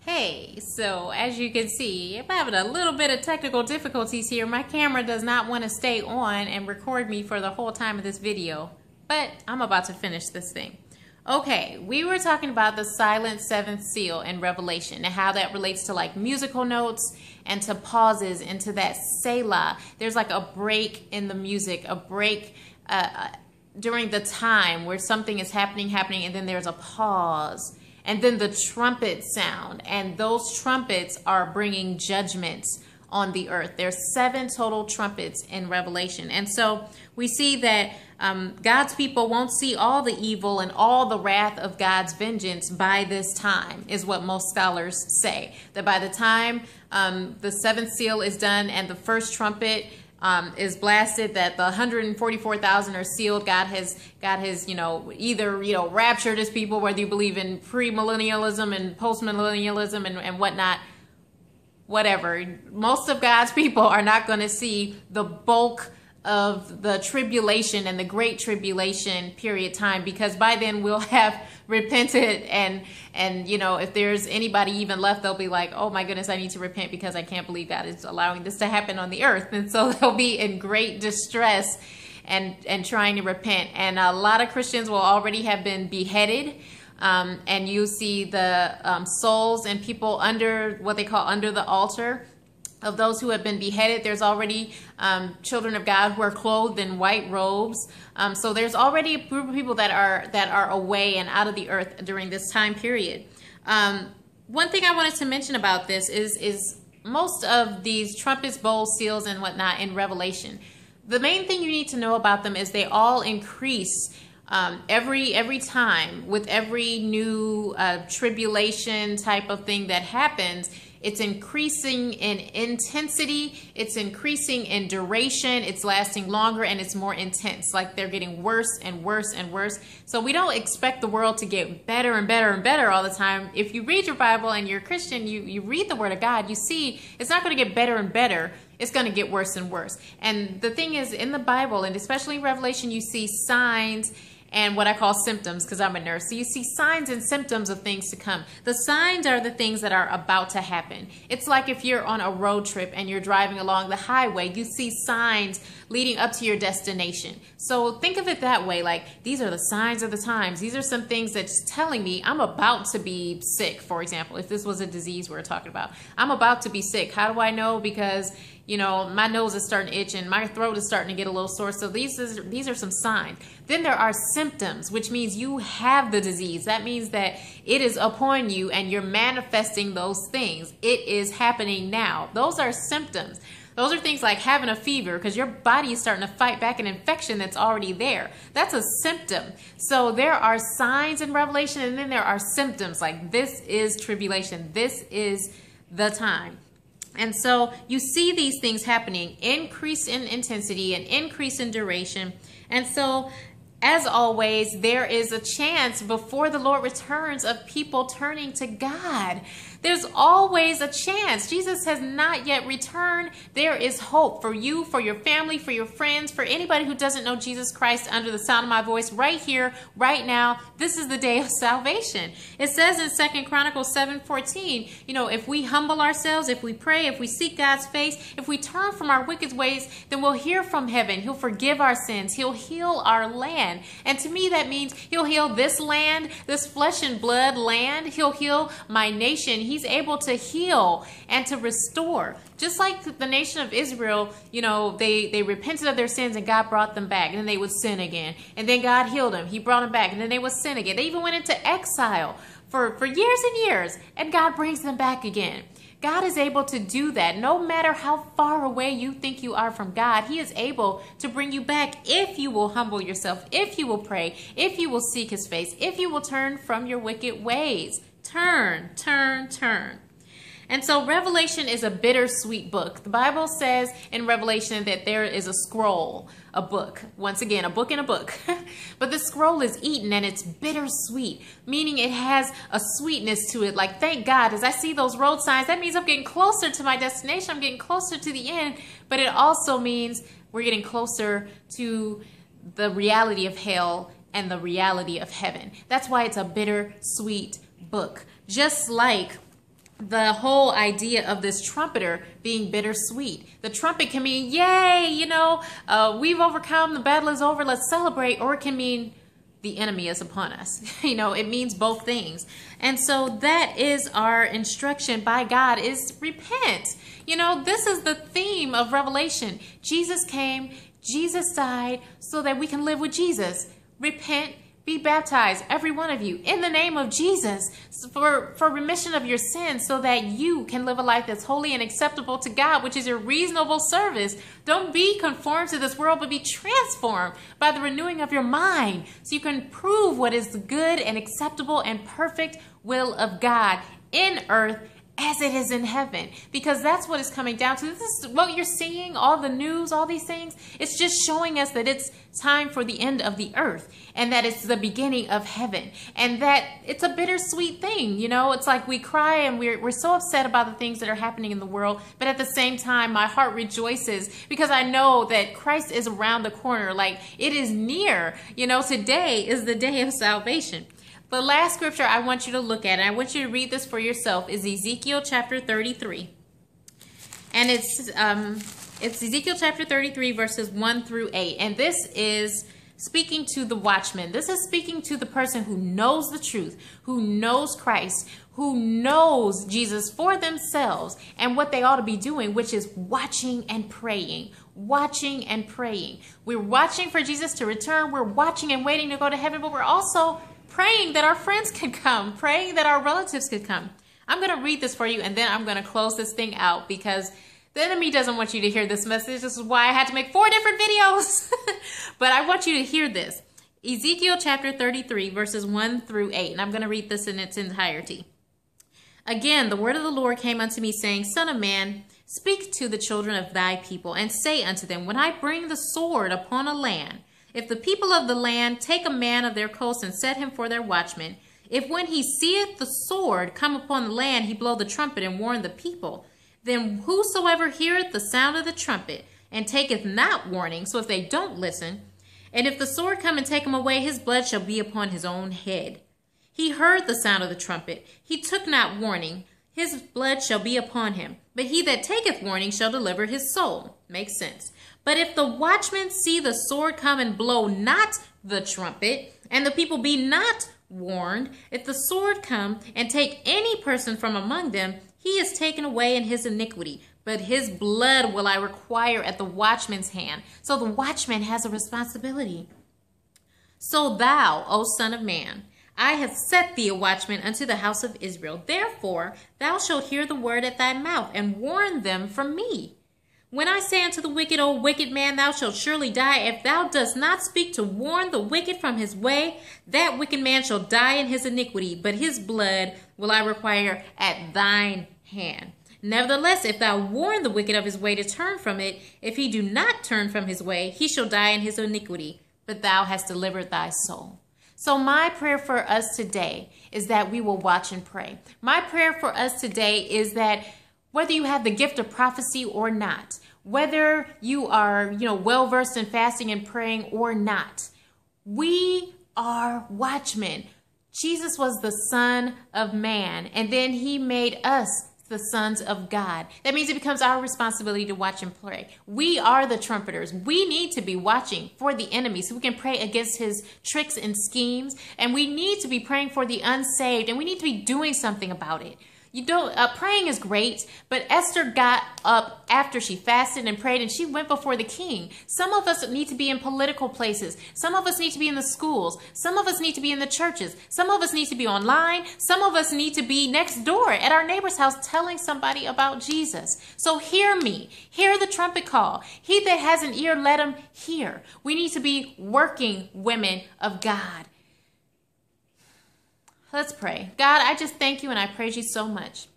Hey, so as you can see, I'm having a little bit of technical difficulties here. My camera does not want to stay on and record me for the whole time of this video, but I'm about to finish this thing. Okay, we were talking about the silent seventh seal in Revelation and how that relates to like musical notes and to pauses into that Selah. There's like a break in the music, a break during the time where something is happening, and then there's a pause. And then the trumpet sound, and those trumpets are bringing judgments on the earth. There's 7 total trumpets in Revelation. And so we see that God's people won't see all the evil and all the wrath of God's vengeance by this time, is what most scholars say. That by the time the 7th seal is done and the first trumpet is blasted, that the 144,000 are sealed. God has, either, raptured his people, whether you believe in premillennialism and postmillennialism and whatnot, whatever. Most of God's people are not going to see the bulk of the tribulation and the great tribulation period time, because by then we'll have repented and if there's anybody even left, they'll be like, oh my goodness, I need to repent because I can't believe God is allowing this to happen on the earth. And so they'll be in great distress and trying to repent. And a lot of Christians will already have been beheaded. And you see the souls and people under what they call under the altar of those who have been beheaded. There's already children of God who are clothed in white robes. So there's already a group of people that are away and out of the earth during this time period. One thing I wanted to mention about this is most of these trumpets, bowls, seals, and whatnot in Revelation, the main thing you need to know about them is they all increase every time with every new tribulation type of thing that happens. It's increasing in intensity, it's increasing in duration, it's lasting longer, and it's more intense. Like they're getting worse and worse and worse. So we don't expect the world to get better and better and better all the time. If you read your Bible and you're a Christian, you read the Word of God, you see it's not going to get better and better. It's going to get worse and worse. And the thing is, in the Bible, and especially in Revelation, you see signs and what I call symptoms, because I'm a nurse. So you see signs and symptoms of things to come. The signs are the things that are about to happen. It's like if you're on a road trip and you're driving along the highway, you see signs leading up to your destination. So think of it that way, like these are the signs of the times. These are some things that's telling me I'm about to be sick, for example, if this was a disease we were talking about. I'm about to be sick. How do I know? Because my nose is starting to itch and my throat is starting to get a little sore. So these are some signs. Then there are symptoms, which means you have the disease. That means that it is upon you and you're manifesting those things. It is happening now. Those are symptoms. Those are things like having a fever because your body is starting to fight back an infection that's already there. That's a symptom. So there are signs in Revelation, and then there are symptoms like this is tribulation. This is the time. And so you see these things happening, increase in intensity and increase in duration. And so, as always, there is a chance before the Lord returns of people turning to God. There's always a chance. Jesus has not yet returned. There is hope for you, for your family, for your friends, for anybody who doesn't know Jesus Christ under the sound of my voice right here, right now. This is the day of salvation. It says in 2 Chronicles 7:14, if we humble ourselves, if we pray, if we seek God's face, if we turn from our wicked ways, then we'll hear from heaven. He'll forgive our sins. He'll heal our land. And to me, that means he'll heal this land, this flesh and blood land. He'll heal my nation. He's able to heal and to restore. Just like the nation of Israel, they repented of their sins and God brought them back. And then they would sin again. And then God healed them. He brought them back. And then they would sin again. They even went into exile for years and years. And God brings them back again. God is able to do that. No matter how far away you think you are from God, he is able to bring you back if you will humble yourself, if you will pray, if you will seek his face, if you will turn from your wicked ways. Turn, turn, turn. And so Revelation is a bittersweet book. The Bible says in Revelation that there is a scroll, a book. Once again, a book in a book. But the scroll is eaten and it's bittersweet, meaning it has a sweetness to it. Like, thank God, as I see those road signs, that means I'm getting closer to my destination. I'm getting closer to the end. But it also means we're getting closer to the reality of hell and the reality of heaven. That's why it's a bittersweet book. Just like the whole idea of this trumpeter being bittersweet. The trumpet can mean, yay, we've overcome, the battle is over, let's celebrate, or it can mean the enemy is upon us. It means both things. And so that is our instruction by God, is repent. This is the theme of Revelation. Jesus came, Jesus died so that we can live with Jesus. Repent, be baptized, every one of you, in the name of Jesus for remission of your sins, so that you can live a life that's holy and acceptable to God, which is your reasonable service. Don't be conformed to this world, but be transformed by the renewing of your mind, so you can prove what is the good and acceptable and perfect will of God in earth as it is in heaven, because that's what it's coming down to. This is what you're seeing, all the news, all these things. It's just showing us that it's time for the end of the earth, and that it's the beginning of heaven, and that it's a bittersweet thing. It's like we cry and we're so upset about the things that are happening in the world, but at the same time, my heart rejoices because I know that Christ is around the corner. Like, it is near. Today is the day of salvation. The last scripture I want you to look at, and I want you to read this for yourself, is Ezekiel chapter 33. And it's Ezekiel chapter 33, verses 1 through 8. And this is speaking to the watchman. This is speaking to the person who knows the truth, who knows Christ, who knows Jesus for themselves and what they ought to be doing, which is watching and praying. Watching and praying. We're watching for Jesus to return. We're watching and waiting to go to heaven, but we're also praying that our friends could come, praying that our relatives could come. I'm going to read this for you, and then I'm going to close this thing out, because the enemy doesn't want you to hear this message. This is why I had to make 4 different videos. But I want you to hear this. Ezekiel chapter 33, verses 1 through 8. And I'm going to read this in its entirety. Again, the word of the Lord came unto me, saying, Son of man, speak to the children of thy people, and say unto them, when I bring the sword upon a land, if the people of the land take a man of their coast and set him for their watchman, if when he seeth the sword come upon the land, he blow the trumpet and warn the people, then whosoever heareth the sound of the trumpet and taketh not warning, so if they don't listen, and if the sword come and take him away, his blood shall be upon his own head. He heard the sound of the trumpet, he took not warning, his blood shall be upon him. But he that taketh warning shall deliver his soul. Makes sense. But if the watchman see the sword come and blow not the trumpet, and the people be not warned, if the sword come and take any person from among them, he is taken away in his iniquity. But his blood will I require at the watchman's hand. So the watchman has a responsibility. So thou, O son of man, I have set thee a watchman unto the house of Israel. Therefore thou shalt hear the word at thy mouth, and warn them from me. When I say unto the wicked, O wicked man, thou shalt surely die, if thou dost not speak to warn the wicked from his way, that wicked man shall die in his iniquity, but his blood will I require at thine hand. Nevertheless, if thou warn the wicked of his way to turn from it, if he do not turn from his way, he shall die in his iniquity, but thou hast delivered thy soul. So my prayer for us today is that we will watch and pray. My prayer for us today is that whether you have the gift of prophecy or not, whether you are, well-versed in fasting and praying or not, we are watchmen. Jesus was the Son of Man, and then he made us the sons of God. That means it becomes our responsibility to watch and pray. We are the trumpeters. We need to be watching for the enemy so we can pray against his tricks and schemes, and we need to be praying for the unsaved, and we need to be doing something about it. Praying is great, but Esther got up after she fasted and prayed, and she went before the king. Some of us need to be in political places. Some of us need to be in the schools. Some of us need to be in the churches. Some of us need to be online. Some of us need to be next door at our neighbor's house telling somebody about Jesus. So hear me. Hear the trumpet call. He that has an ear, let him hear. We need to be working women of God. Let's pray. God, I just thank you and I praise you so much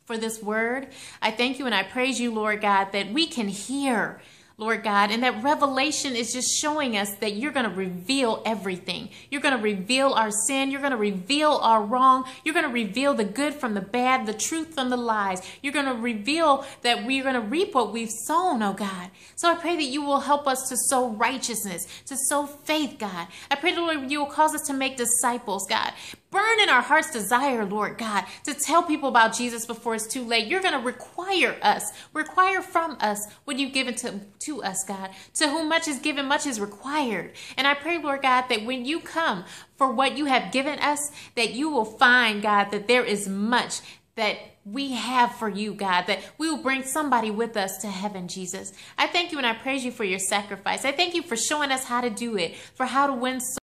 for this word. I thank you and I praise you, Lord God, that we can hear, Lord God, and that revelation is just showing us that you're going to reveal everything. You're going to reveal our sin. You're going to reveal our wrong. You're going to reveal the good from the bad, the truth from the lies. You're going to reveal that we're going to reap what we've sown, oh God. So I pray that you will help us to sow righteousness, to sow faith, God. I pray that, Lord, you will cause us to make disciples, God. Burn in our heart's desire, Lord God, to tell people about Jesus before it's too late. You're going to require from us what you've given to us, God. To whom much is given, much is required. And I pray, Lord God, that when you come for what you have given us, that you will find, God, that there is much that we have for you, God, that we will bring somebody with us to heaven, Jesus. I thank you and I praise you for your sacrifice. I thank you for showing us how to do it, for how to win souls.